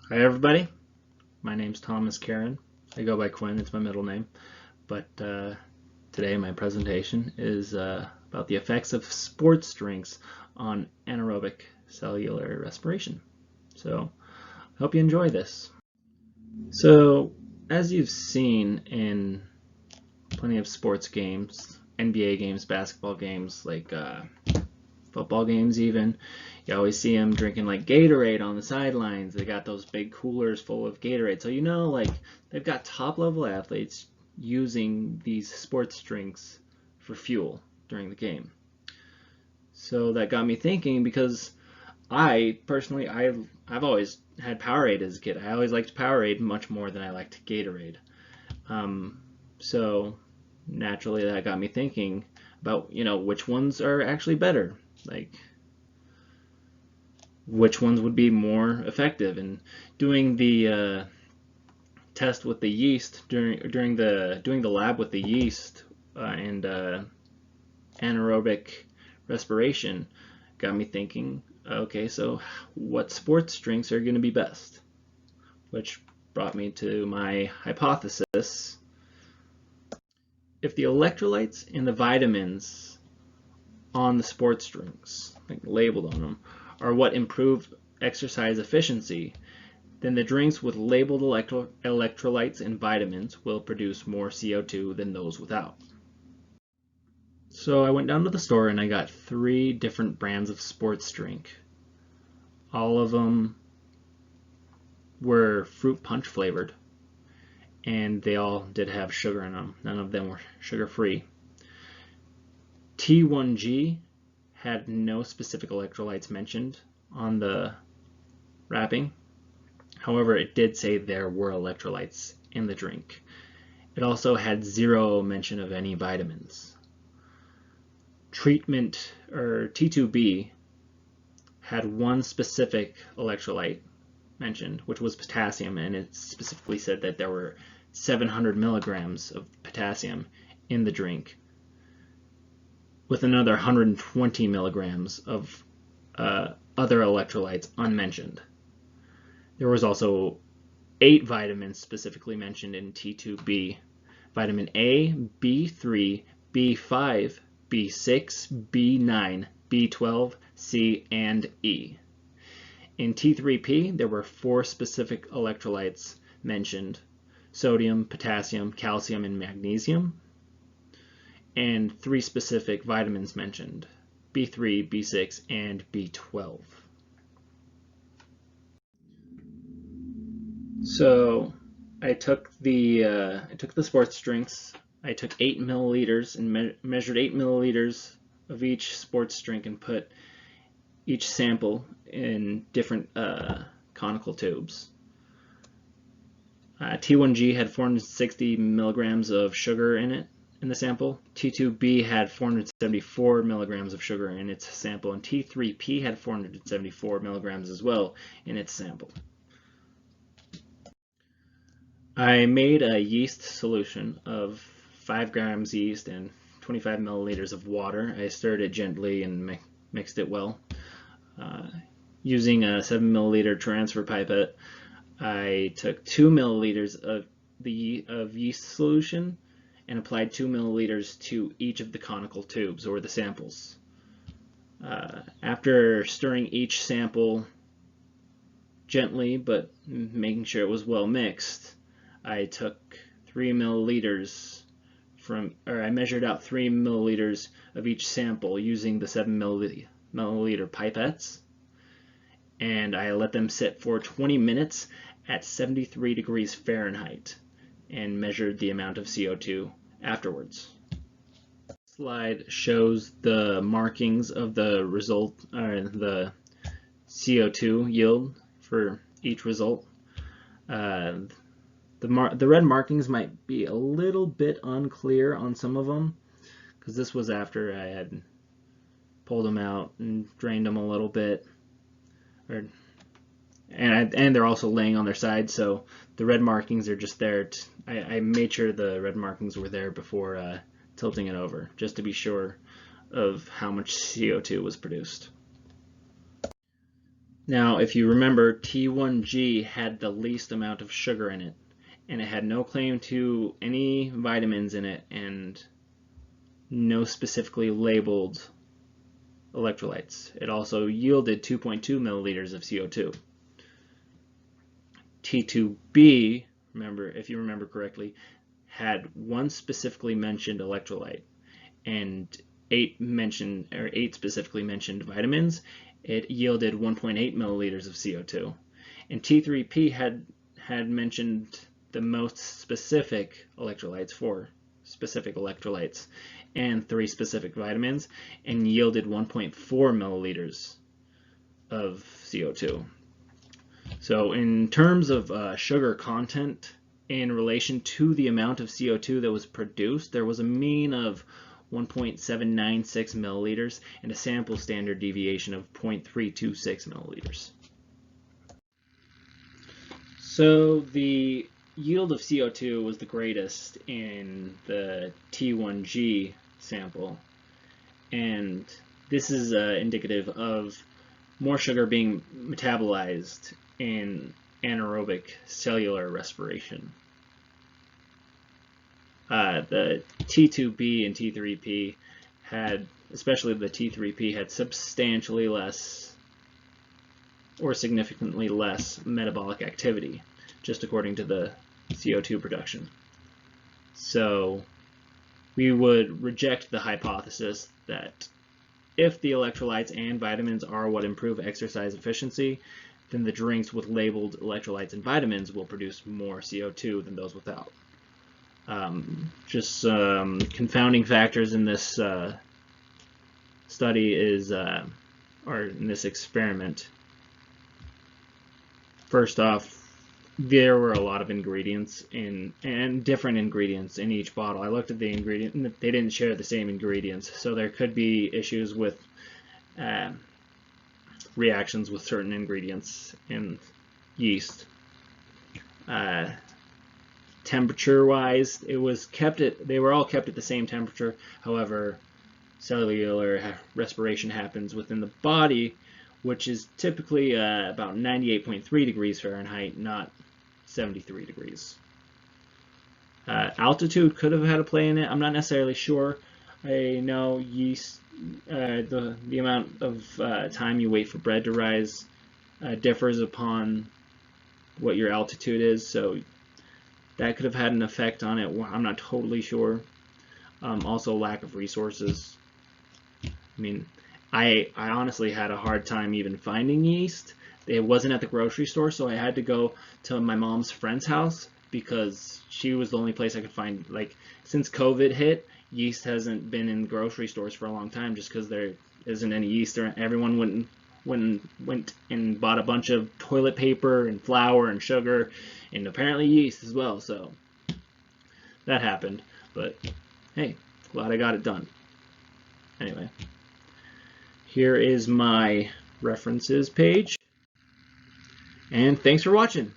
Hi everybody, my name's Thomas Karen. I go by Quinn, it's my middle name. But today my presentation is about the effects of sports drinks on anaerobic cellular respiration. So I hope you enjoy this. So as you've seen in plenty of sports games, NBA games, basketball games, like football games even, you always see them drinking like Gatorade on the sidelines. They got those big coolers full of Gatorade. So like they've got top level athletes using these sports drinks for fuel during the game. So that got me thinking, because I personally I've always had Powerade as a kid. I always liked Powerade much more than I liked Gatorade. So naturally that got me thinking about which ones are actually better. Like which ones would be more effective. And doing the test with the yeast doing the lab with the yeast and anaerobic respiration got me thinking, okay, so what sports drinks are going to be best? Which brought me to my hypothesis. If the electrolytes and the vitamins on the sports drinks, like labeled on them, are what improve exercise efficiency, then the drinks with labeled electrolytes and vitamins will produce more CO2 than those without. So I went down to the store and I got 3 different brands of sports drink. All of them were fruit punch flavored, and they all did have sugar in them. None of them were sugar-free. T1G had no specific electrolytes mentioned on the wrapping. However, it did say there were electrolytes in the drink. It also had 0 mention of any vitamins. Treatment, or T2B, had 1 specific electrolyte mentioned, which was potassium, and it specifically said that there were 700 milligrams of potassium in the drink, with another 120 milligrams of other electrolytes unmentioned. There was also 8 vitamins specifically mentioned in T2B. Vitamin A, B3, B5, B6, B9, B12, C, and E. In T3P, there were 4 specific electrolytes mentioned: sodium, potassium, calcium, and magnesium, and 3 specific vitamins mentioned: B3, B6, and B12. So I took the sports drinks. I took 8 milliliters and measured 8 milliliters of each sports drink and put each sample in different conical tubes. T1G had 460 milligrams of sugar in it in the sample. T2B had 474 milligrams of sugar in its sample, and T3P had 474 milligrams as well in its sample. I made a yeast solution of 5 grams yeast and 25 milliliters of water. I stirred it gently and mixed it well. Using a 7 milliliter transfer pipette, I took 2 milliliters of yeast solution and applied 2 milliliters to each of the conical tubes, or the samples. After stirring each sample gently but making sure it was well mixed, I took 3 milliliters I measured out 3 milliliters of each sample using the 7 milliliter pipettes, and I let them sit for 20 minutes at 73 degrees Fahrenheit and measured the amount of CO2 afterwards. This slide shows the markings of the result, the CO2 yield for each result. The red markings might be a little bit unclear on some of them, because this was after I had pulled them out and drained them a little bit, and they're also laying on their side, so the red markings are just there. I made sure the red markings were there before tilting it over, just to be sure of how much CO2 was produced. Now, if you remember, T1G had the least amount of sugar in it, and it had no claim to any vitamins in it, and no specifically labeled electrolytes. It also yielded 2.2 milliliters of CO2. T2B, if you remember correctly, had one specifically mentioned electrolyte and eight specifically mentioned vitamins. It yielded 1.8 milliliters of CO2. And T3P had mentioned the most specific electrolytes, four specific electrolytes, and 3 specific vitamins, and yielded 1.4 milliliters of CO2. So in terms of sugar content in relation to the amount of CO2 that was produced, there was a mean of 1.796 milliliters and a sample standard deviation of 0.326 milliliters. So the yield of CO2 was the greatest in the T1G sample, and this is indicative of more sugar being metabolized in anaerobic cellular respiration. The T2B and T3P had, especially the T3P, had substantially less or significantly less metabolic activity, just according to the CO2 production. So we would reject the hypothesis that if the electrolytes and vitamins are what improve exercise efficiency, then the drinks with labeled electrolytes and vitamins will produce more CO2 than those without. Just confounding factors in this study is, or in this experiment. First off, there were a lot of ingredients and different ingredients in each bottle. I looked at the ingredient, and they didn't share the same ingredients, so there could be issues with reactions with certain ingredients in yeast. Temperature-wise, they were all kept at the same temperature. However, cellular respiration happens within the body, which is typically about 98.3 degrees Fahrenheit, not 73 degrees. Altitude could have had a play in it. I'm not necessarily sure. I know yeast, the amount of time you wait for bread to rise differs upon what your altitude is, so that could have had an effect on it. I'm not totally sure. Also, lack of resources. I mean, I honestly had a hard time even finding yeast. It wasn't at the grocery store, so I had to go to my mom's friend's house because she was the only place I could find. Like, since COVID hit, yeast hasn't been in grocery stores for a long time just because there isn't any yeast. Everyone went and bought a bunch of toilet paper and flour and sugar and apparently yeast as well. So that happened, but hey, glad I got it done. Anyway, here is my references page, and thanks for watching.